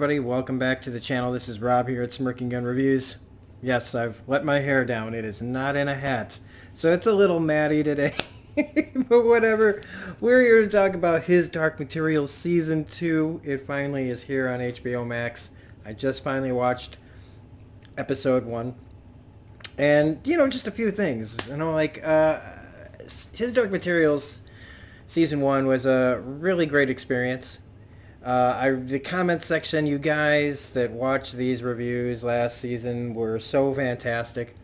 everybody? Welcome back to the channel. This is Rob here at Smirking Gun Reviews. Yes, I've let my hair down. It is not in a hat. So it's a little matty today. But whatever. We're here to talk about His Dark Materials Season 2. It finally is here on HBO Max. I just finally watched Episode 1. And, just a few things. His Dark Materials Season 1 was a really great experience. The comment section, you guys that watched these reviews last season were so fantastic.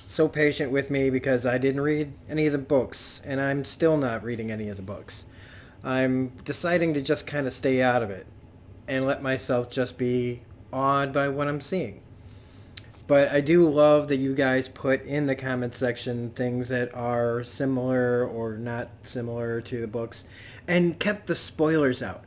So patient with me because I didn't read any of the books, and I'm still not reading any of the books. I'm deciding to just kind of stay out of it and let myself just be awed by what I'm seeing. But I do love that you guys put in the comment section things that are similar or not similar to the books and kept the spoilers out.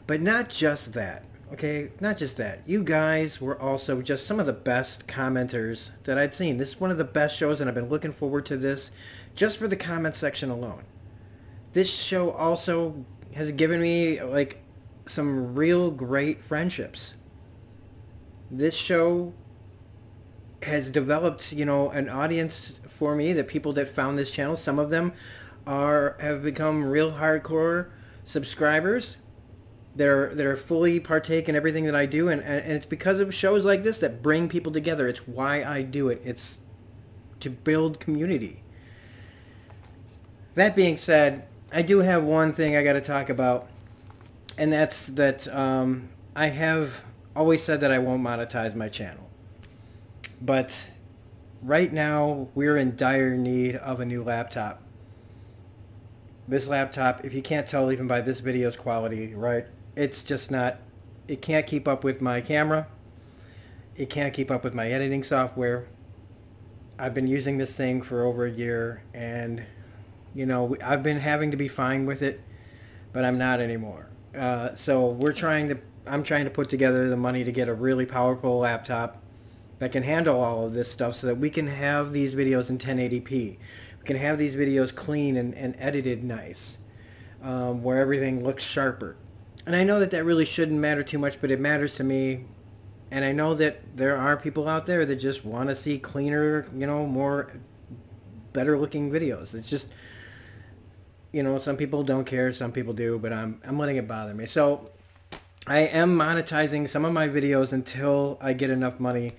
But not just that, okay? Not just that. You guys were also just some of the best commenters that I'd seen. This is one of the best shows, and I've been looking forward to this just for the comment section alone. This show also has given me, some real great friendships. This show has developed, an audience for me, the people that found this channel. Some of them have become real hardcore subscribers. They're fully partake in everything that I do, and it's because of shows like this that bring people together. It's why I do it. It's to build community. That being said, I do have one thing I got to talk about, and that's that I have always said that I won't monetize my channel. But right now, we're in dire need of a new laptop. This laptop, if you can't tell even by this video's quality, right? It's just not, it can't keep up with my camera. It can't keep up with my editing software. I've been using this thing for over a year, and, I've been having to be fine with it, but I'm not anymore. So I'm trying to put together the money to get a really powerful laptop that can handle all of this stuff so that we can have these videos in 1080p. We can have these videos clean and edited nice, where everything looks sharper. And I know that really shouldn't matter too much, but it matters to me. And I know that there are people out there that just want to see cleaner, more better looking videos. It's just, some people don't care, some people do, but I'm letting it bother me. So I am monetizing some of my videos until I get enough money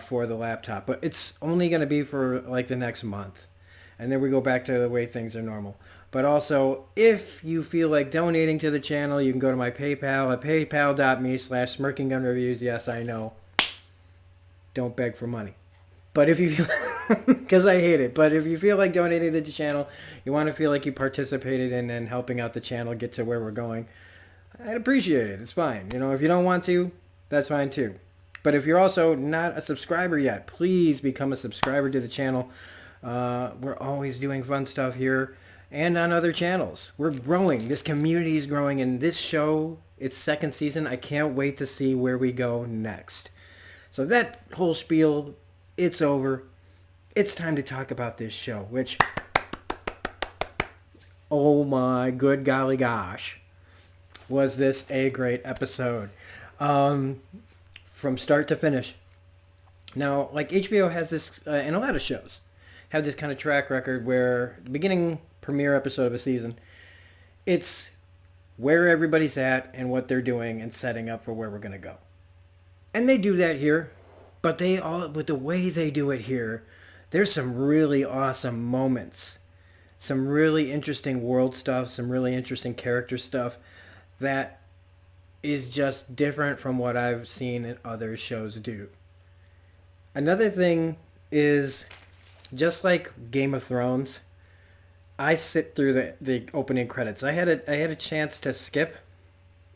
for the laptop. But it's only going to be for the next month. And then we go back to the way things are normal. But also, if you feel like donating to the channel, you can go to my PayPal at paypal.me/smirkinggunreviews. Yes, I know. Don't beg for money. But if you feel, because I hate it, but if you feel like donating to the channel, you want to feel like you participated in helping out the channel get to where we're going, I'd appreciate it. It's fine. If you don't want to, that's fine too. But if you're also not a subscriber yet, please become a subscriber to the channel. We're always doing fun stuff here and on other channels. We're growing. This community is growing, and this show, its second season, I can't wait to see where we go next. So that whole spiel, it's over. It's time to talk about this show, which, oh my good golly gosh, was this a great episode. From start to finish. Now, HBO has this, and a lot of shows have this kind of track record where the beginning premiere episode of a season, it's where everybody's at and what they're doing and setting up for where we're going to go. And they do that here, but with the way they do it here, there's some really awesome moments, some really interesting world stuff, some really interesting character stuff that is just different from what I've seen in other shows do. Another thing is, just like Game of Thrones, I sit through the opening credits. I had a chance to skip,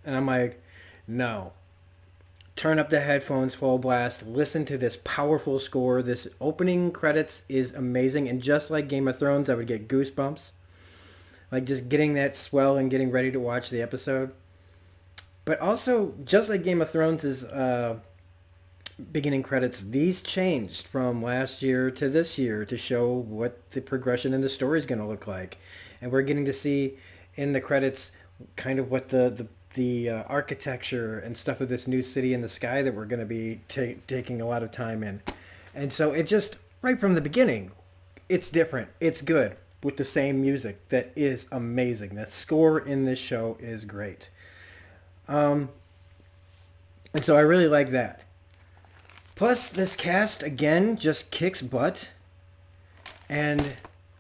and I'm like, no. Turn up the headphones full blast. Listen to this powerful score. This opening credits is amazing, and just like Game of Thrones, I would get goosebumps. Just getting that swell and getting ready to watch the episode. But also, just like Game of Thrones' beginning credits, these changed from last year to this year to show what the progression in the story is going to look like. And we're getting to see in the credits kind of what the the architecture and stuff of this new city in the sky that we're going to be taking a lot of time in. And so it just, right from the beginning, it's different. It's good with the same music that is amazing. The score in this show is great. And so I really like that. Plus, this cast, again, just kicks butt. And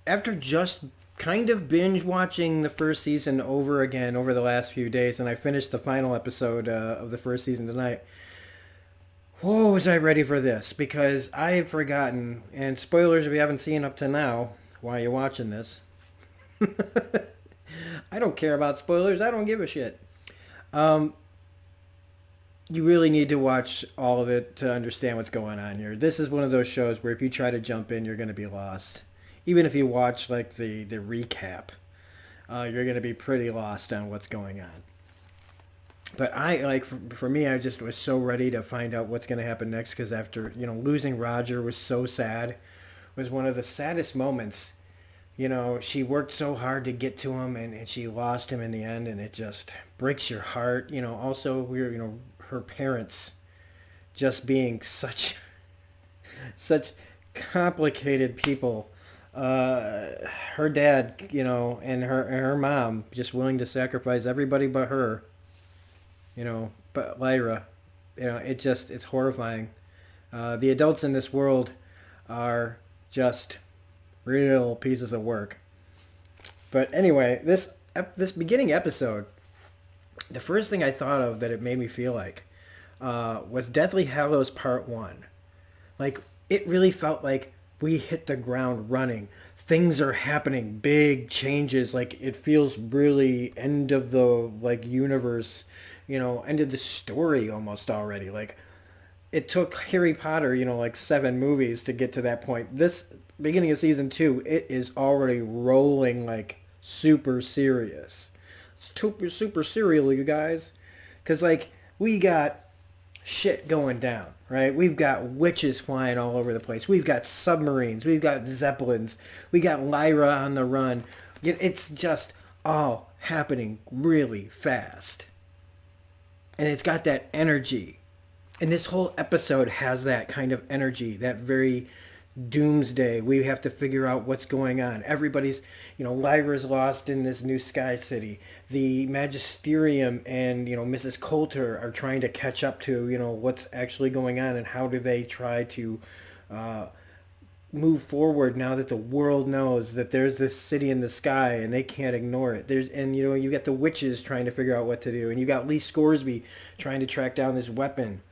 after just kind of binge watching the first season over again over the last few days, and I finished the final episode of the first season tonight, whoa, was I ready for this? Because I had forgotten, and spoilers if you haven't seen up to now, while you're watching this. I don't care about spoilers. I don't give a shit. You really need to watch all of it to understand what's going on here. This is one of those shows where if you try to jump in, you're going to be lost. Even if you watch like the recap, you're going to be pretty lost on what's going on. But I like for me, I just was so ready to find out what's going to happen next because after losing Roger was so sad. It was one of the saddest moments. She worked so hard to get to him, and she lost him in the end, and it just breaks your heart. Also her parents just being such complicated people. Her dad, and her mom just willing to sacrifice everybody but her. But Lyra, it's horrifying. The adults in this world are just real pieces of work. But anyway, this beginning episode, the first thing I thought of that it made me feel like was Deathly Hallows Part 1. Like, it really felt like we hit the ground running. Things are happening, big changes. Like, it feels really end of the, universe, end of the story almost already. Like, it took Harry Potter, 7 movies to get to that point. This beginning of season 2, it is already rolling like super serious. It's super serial, you guys. Because, we got shit going down, right? We've got witches flying all over the place. We've got submarines. We've got zeppelins. We got Lyra on the run. It's just all happening really fast. And it's got that energy. And this whole episode has that kind of energy, that very doomsday. We have to figure out what's going on. Everybody's, Lyra's lost in this new sky city. The Magisterium and, Mrs. Coulter are trying to catch up to, what's actually going on and how do they try to move forward now that the world knows that there's this city in the sky and they can't ignore it. You got the witches trying to figure out what to do, and you got Lee Scoresby trying to track down this weapon.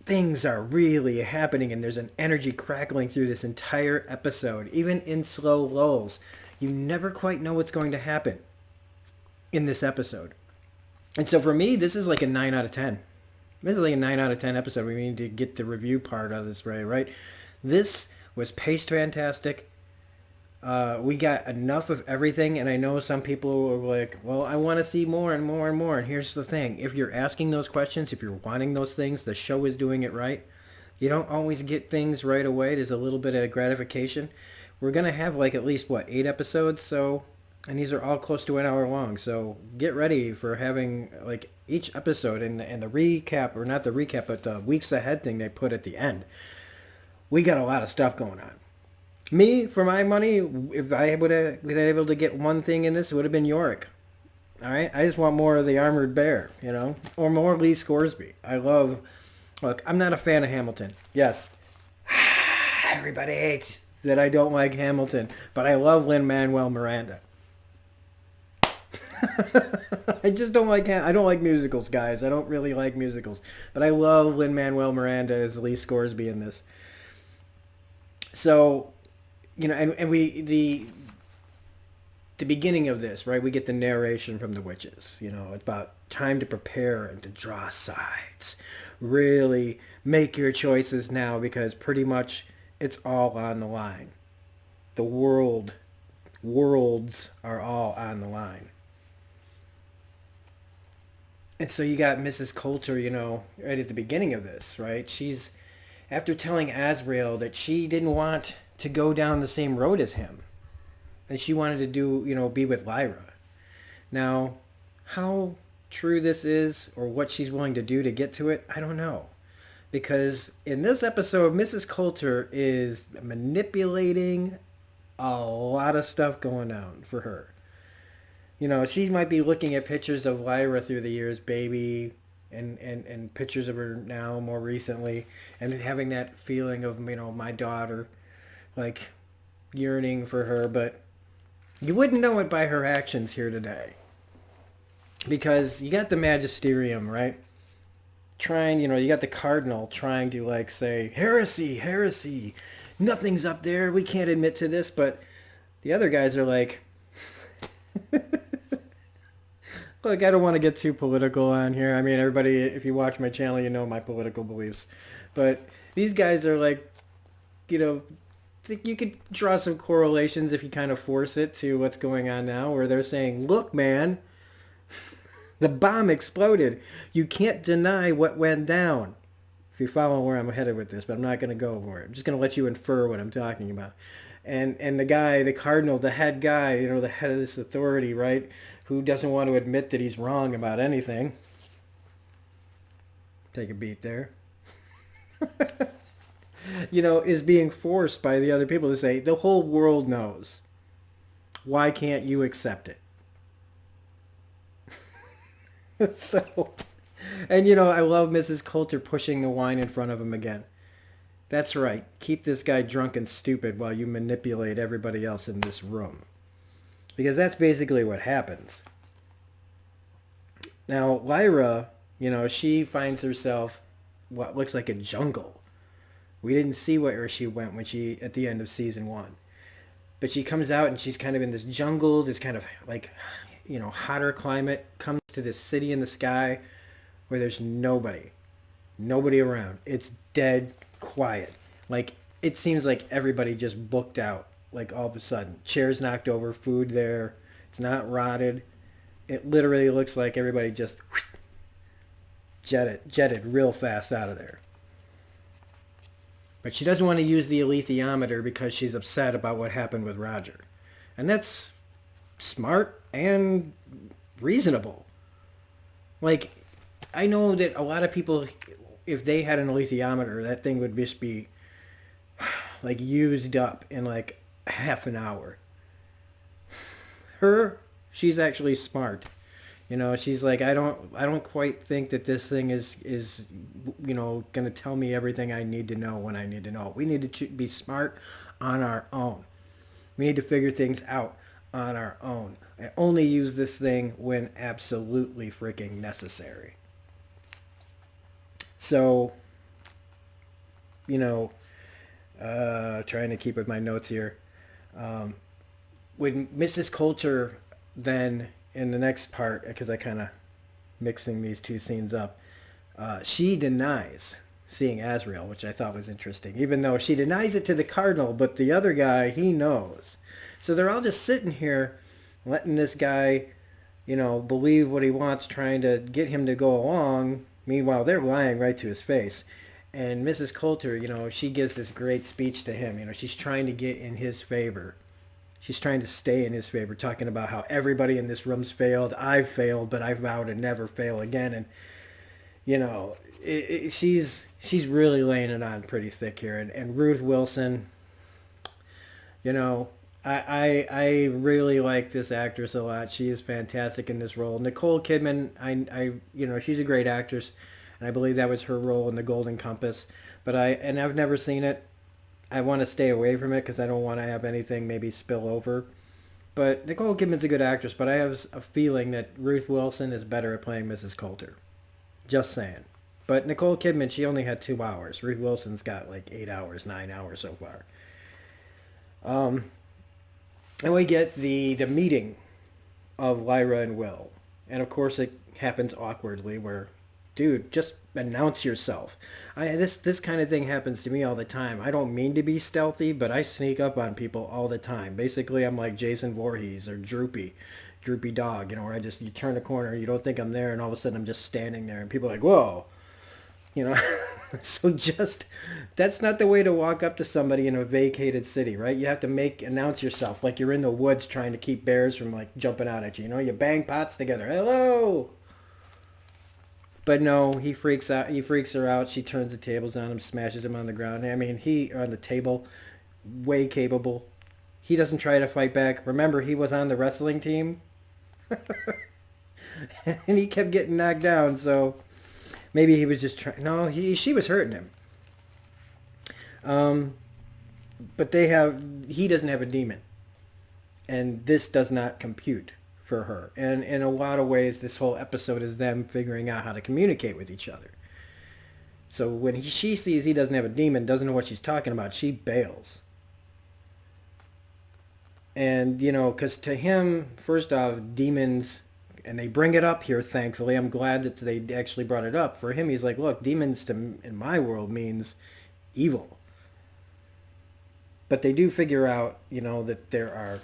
Things are really happening, and there's an energy crackling through this entire episode. Even in slow lulls, you never quite know what's going to happen in this episode. And so for me, this is like a 9 out of 10. This is like a 9 out of 10 episode. We need to get the review part of this right? This was paced fantastic. We got enough of everything, and I know some people are like, well, I want to see more and more and more. And here's the thing. If you're asking those questions, if you're wanting those things, the show is doing it right. You don't always get things right away. There's a little bit of gratification. We're going to have at least, 8 episodes? So, and these are all close to an hour long. So get ready for having, each episode and the recap, or not the recap, but the weeks ahead thing they put at the end. We got a lot of stuff going on. Me, for my money, if I would have been able to get one thing in this, it would have been Yorick. All right? I just want more of the Armored Bear, or more Lee Scoresby. Look, I'm not a fan of Hamilton. Yes. Everybody hates that I don't like Hamilton, but I love Lin-Manuel Miranda. I just don't I don't like musicals, guys. I don't really like musicals. But I love Lin-Manuel Miranda as Lee Scoresby in this. So, and we, the beginning of this, right, we get the narration from the witches, it's about time to prepare and to draw sides. Really make your choices now because pretty much it's all on the line. The worlds are all on the line. And so you got Mrs. Coulter, right at the beginning of this, right? She's, after telling Azrael that she didn't want to go down the same road as him, and she wanted to be with Lyra. Now, how true this is or what she's willing to do to get to it, I don't know. Because in this episode, Mrs. Coulter is manipulating a lot of stuff going on for her. She might be looking at pictures of Lyra through the years, baby, and pictures of her now more recently, and having that feeling of, my daughter, like, yearning for her, but you wouldn't know it by her actions here today. Because you got the magisterium, right? Trying, you got the cardinal trying to, like, say, heresy, heresy, nothing's up there, we can't admit to this, but the other guys are like, look, I don't want to get too political on here. I mean, everybody, if you watch my channel, you know my political beliefs. But these guys are like, you could draw some correlations if you kind of force it to what's going on now, where they're saying, look, man, the bomb exploded. You can't deny what went down. If you follow where I'm headed with this, but I'm not going to go over it. I'm just going to let you infer what I'm talking about. And the guy, the cardinal, the head guy, the head of this authority, right, who doesn't want to admit that he's wrong about anything. Take a beat there. Is being forced by the other people to say, the whole world knows. Why can't you accept it? So, and I love Mrs. Coulter pushing the wine in front of him again. That's right. Keep this guy drunk and stupid while you manipulate everybody else in this room. Because that's basically what happens. Now, Lyra, she finds herself what looks like a jungle. We didn't see where she went at the end of season 1. But she comes out and she's kind of in this jungle, this kind of like, hotter climate, comes to this city in the sky where there's nobody around. It's dead quiet. Like, it seems like everybody just booked out, like, all of a sudden. Chairs knocked over, food there. It's not rotted. It literally looks like everybody just jetted real fast out of there. But she doesn't want to use the alethiometer because she's upset about what happened with Roger. And that's smart and reasonable. Like, I know that a lot of people, if they had an alethiometer, that thing would just be, like, used up in, like, half an hour. She's actually smart. She's like, I don't quite think that this thing is going to tell me everything I need to know when I need to know. We need to be smart on our own. We need to figure things out on our own. I only use this thing when absolutely freaking necessary. So, trying to keep with my notes here. When Mrs. Coulter then, in the next part, because I kind of mixing these two scenes up, she denies seeing Azrael, which I thought was interesting, even though she denies it to the cardinal, but the other guy, he knows. So they're all just sitting here letting this guy, believe what he wants, trying to get him to go along. Meanwhile, they're lying right to his face. And Mrs. Coulter, she gives this great speech to him. She's trying to get in his favor. She's trying to stay in his favor, talking about how everybody in this room's failed. I've failed, but I vow to never fail again. And, she's really laying it on pretty thick here. And Ruth Wilson, I really like this actress a lot. She is fantastic in this role. Nicole Kidman, I she's a great actress, and I believe that was her role in The Golden Compass. But I've never seen it. I want to stay away from it because I don't want to have anything maybe spill over. But Nicole Kidman's a good actress, but I have a feeling that Ruth Wilson is better at playing Mrs. Coulter. Just saying. But Nicole Kidman, she only had 2 hours. Ruth Wilson's got like 8 hours, 9 hours so far. And we get the meeting of Lyra and Will. And of course it happens awkwardly where, dude, just announce yourself. This kind of thing happens to me all the time. I don't mean to be stealthy, but I sneak up on people all the time. Basically, I'm like Jason Voorhees or Droopy Dog, where you turn a corner, you don't think I'm there, and all of a sudden I'm just standing there, and people are like, whoa. So that's not the way to walk up to somebody in a vacated city, right? You have to announce yourself like you're in the woods trying to keep bears from like jumping out at you. You bang pots together. Hello. But no, he freaks out. He freaks her out. She turns the tables on him, smashes him on the ground. I mean, he on the table, way capable. He doesn't try to fight back. Remember, he was on the wrestling team, and he kept getting knocked down. So maybe he was just trying. No, she was hurting him. Um, but he doesn't have a demon, and this does not compute for her. And in a lot of ways, this whole episode is them figuring out how to communicate with each other. So when she sees he doesn't have a demon, doesn't know what she's talking about, she bails. And, because to him, first off, demons, and they bring it up here, thankfully. I'm glad that they actually brought it up. For him, he's like, look, demons in my world means evil. But they do figure out, that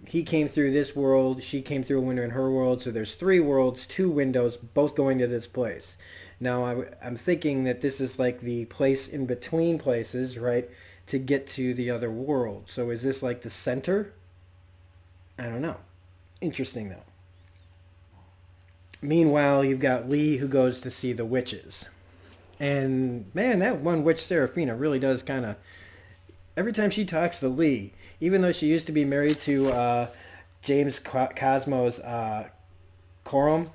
he came through this world, she came through a window in her world, so there's 3 worlds, 2 windows, both going to this place. Now, I'm thinking that this is like the place in between places, right, to get to the other world. So is this like the center? I don't know. Interesting, though. Meanwhile, you've got Lee who goes to see the witches. And, man, that one witch, Serafina, really does kind of... Every time she talks to Lee, even though she used to be married to James Cosmo's Coram,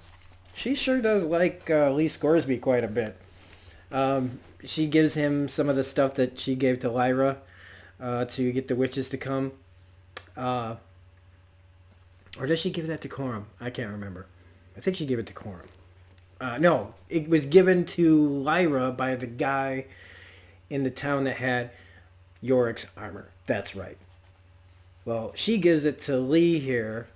she sure does like Lee Scoresby quite a bit. She gives him some of the stuff that she gave to Lyra to get the witches to come. Or does she give that to Coram? I can't remember. I think she gave it to Coram. No, it was given to Lyra by the guy in the town that had Yorick's armor. That's right. Well, she gives it to Lee here,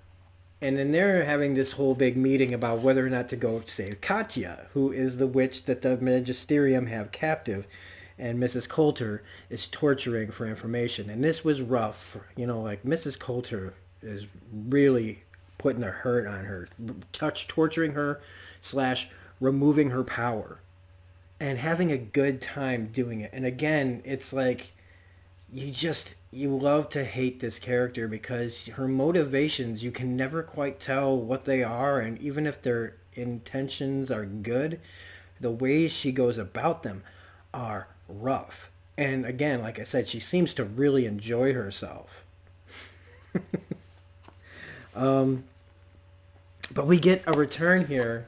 and then they're having this whole big meeting about whether or not to go save Katya, who is the witch that the Magisterium have captive, and Mrs. Coulter is torturing for information. And this was rough. Like Mrs. Coulter is really putting the hurt on her, torturing her / removing her power, and having a good time doing it. And again, it's like you love to hate this character because her motivations, you can never quite tell what they are, and even if their intentions are good, the ways she goes about them are rough. And again, like I said, she seems to really enjoy herself. But we get a return here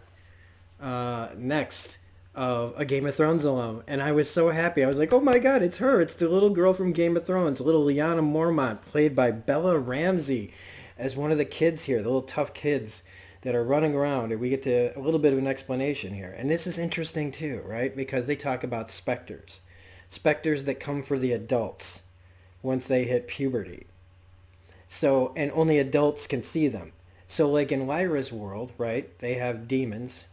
next of a Game of Thrones alum, and I was so happy. I was like, oh my god, it's her. It's the little girl from Game of Thrones, little Lyanna Mormont, played by Bella Ramsey, as one of the kids here, the little tough kids that are running around, and we get to a little bit of an explanation here. And this is interesting too, right? Because they talk about specters. Specters that come for the adults once they hit puberty. So, and only adults can see them. So like in Lyra's world, right, they have demons,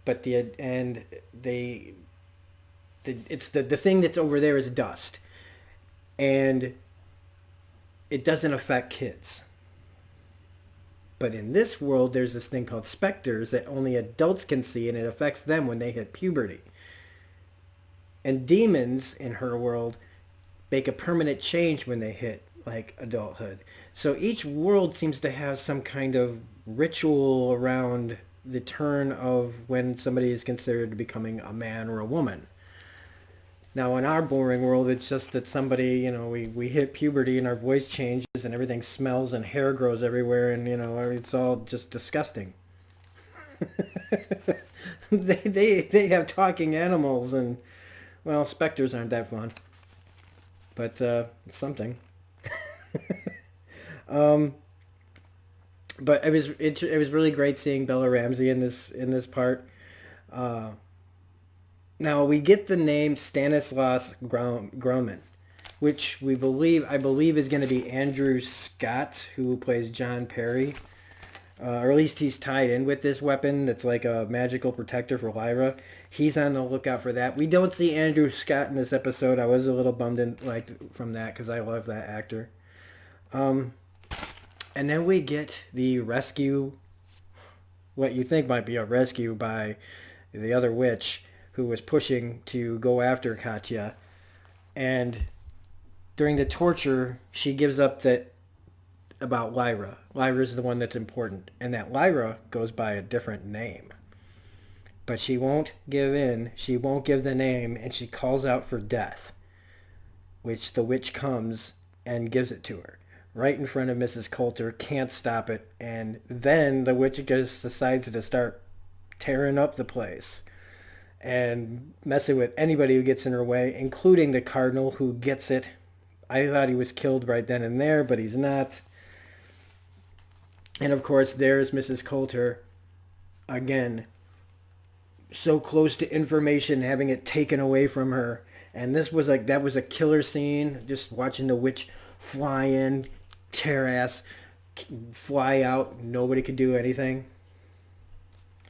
but it's the thing that's over there is dust, and it doesn't affect kids. But in this world, there's this thing called specters that only adults can see, and it affects them when they hit puberty. And demons in her world make a permanent change when they hit like adulthood. So each world seems to have some kind of ritual around the turn of when somebody is considered to becoming a man or a woman. Now in our boring world, it's just that somebody, we hit puberty and our voice changes and everything smells and hair grows everywhere, and it's all just disgusting. they have talking animals, and well, specters aren't that fun, but it's something. But it was really great seeing Bella Ramsey in this part. Now we get the name Stanislaus Groman, which I believe is going to be Andrew Scott, who plays John Perry, or at least he's tied in with this weapon that's like a magical protector for Lyra. He's on the lookout for that. We don't see Andrew Scott in this episode. I was a little bummed from that because I love that actor. And then we get the rescue, what you think might be a rescue by the other witch who was pushing to go after Katya. And during the torture, she gives up that about Lyra. Lyra's the one that's important. And that Lyra goes by a different name. But she won't give in. She won't give the name, and she calls out for death, which the witch comes and gives it to her right in front of Mrs. Coulter, can't stop it, and then the witch just decides to start tearing up the place and messing with anybody who gets in her way, including the cardinal, who gets it. I thought he was killed right then and there, but he's not. And of course, there's Mrs. Coulter again, so close to information, having it taken away from her. And this was like, that was a killer scene, just watching the witch fly in, tear ass, fly out. Nobody could do anything.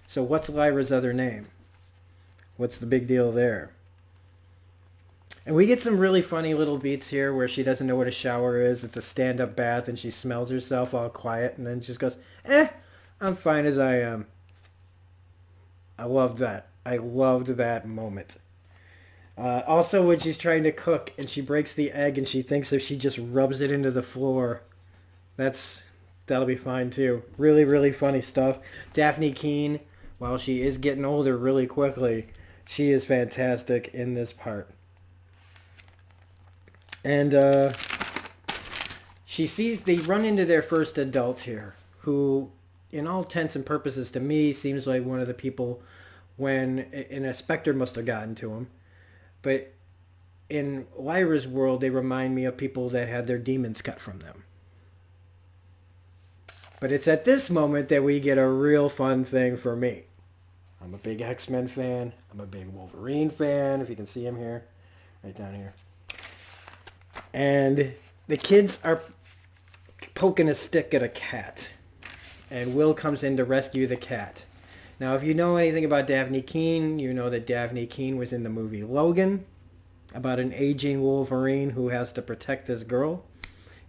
So what's Lyra's other name? What's the big deal there? And we get some really funny little beats here where she doesn't know what a shower is. It's a stand-up bath, and she smells herself all quiet, and then she just goes, I'm fine as I am. I loved that. I loved that moment. Also, when she's trying to cook and she breaks the egg and she thinks if she just rubs it into the floor, that'll be fine too. Really, really funny stuff. Daphne Keane, while she is getting older really quickly, she is fantastic in this part. And they run into their first adult here, who, in all intents and purposes to me, seems like one of the people a specter must have gotten to him. But in Lyra's world, they remind me of people that had their demons cut from them. But it's at this moment that we get a real fun thing for me. I'm a big X-Men fan. I'm a big Wolverine fan, if you can see him here. Right down here. And the kids are poking a stick at a cat. And Will comes in to rescue the cat. Now, if you know anything about Daphne Keane, you know that Daphne Keane was in the movie Logan, about an aging Wolverine who has to protect this girl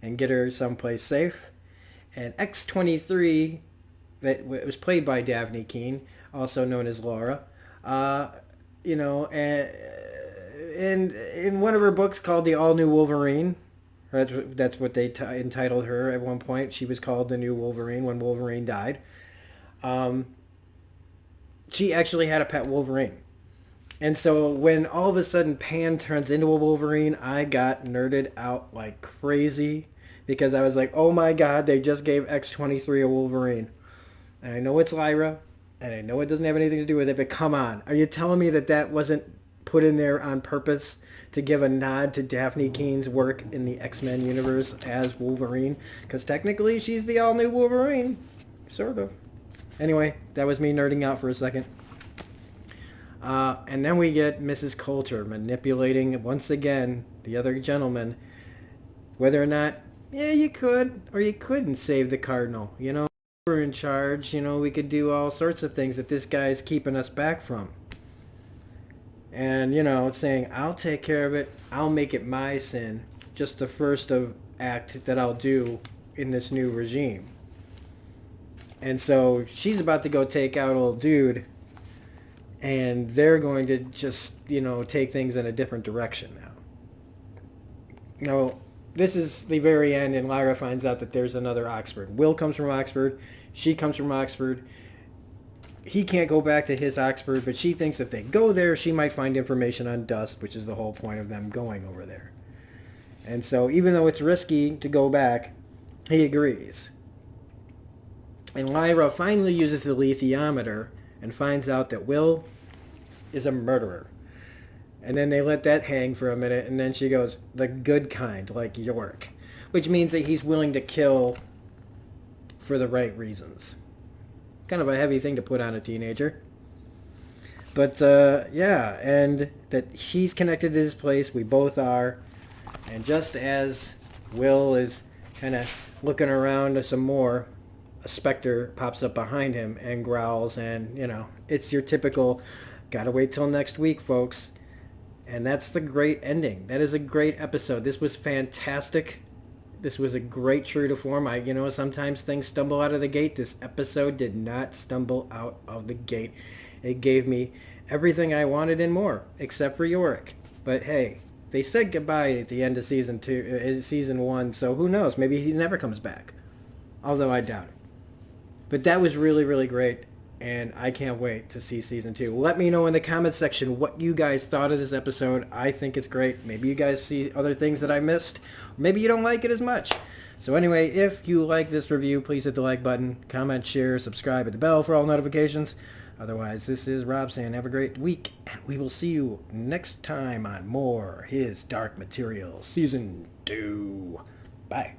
and get her someplace safe. And X-23, that was played by Daphne Keane, also known as Laura, and in one of her books called The All-New Wolverine, that's what they entitled her at one point. She was called the New Wolverine when Wolverine died. She actually had a pet Wolverine. And so when all of a sudden Pan turns into a Wolverine, I got nerded out like crazy because I was like, oh my God, they just gave X-23 a Wolverine. And I know it's Lyra, and I know it doesn't have anything to do with it, but come on. Are you telling me that wasn't put in there on purpose to give a nod to Daphne Keane's work in the X-Men universe as Wolverine? Because technically she's the all-new Wolverine. Sort of. Anyway, that was me nerding out for a second. And then we get Mrs. Coulter manipulating, once again, the other gentleman, whether or not, you could or you couldn't save the Cardinal. We're in charge. We could do all sorts of things that this guy's keeping us back from. And, saying, I'll take care of it. I'll make it my sin. Just the first act that I'll do in this new regime. And so she's about to go take out old dude, and they're going to just, take things in a different direction now. Now, this is the very end, and Lyra finds out that there's another Oxford. Will comes from Oxford. She comes from Oxford. He can't go back to his Oxford, but she thinks if they go there, she might find information on dust, which is the whole point of them going over there. And so even though it's risky to go back, he agrees. And Lyra finally uses the lethiometer and finds out that Will is a murderer. And then they let that hang for a minute, and then she goes, the good kind, like York. Which means that he's willing to kill for the right reasons. Kind of a heavy thing to put on a teenager. But, and that he's connected to this place, we both are. And just as Will is kind of looking around some more, a specter pops up behind him and growls, and, it's your typical, gotta wait till next week, folks. And that's the great ending. That is a great episode. This was fantastic. This was a great true to form. Sometimes things stumble out of the gate. This episode did not stumble out of the gate. It gave me everything I wanted and more, except for Yorick. But hey, they said goodbye at the end of season 1, so who knows? Maybe he never comes back. Although I doubt it. But that was really, really great. and I can't wait to see season 2. Let me know in the comments section what you guys thought of this episode. I think it's great. Maybe you guys see other things that I missed. Maybe you don't like it as much. So anyway, if you like this review, please hit the like button, comment, share, subscribe, hit the bell for all notifications. Otherwise, this is Rob saying have a great week, and we will see you next time on more His Dark Materials Season 2. Bye.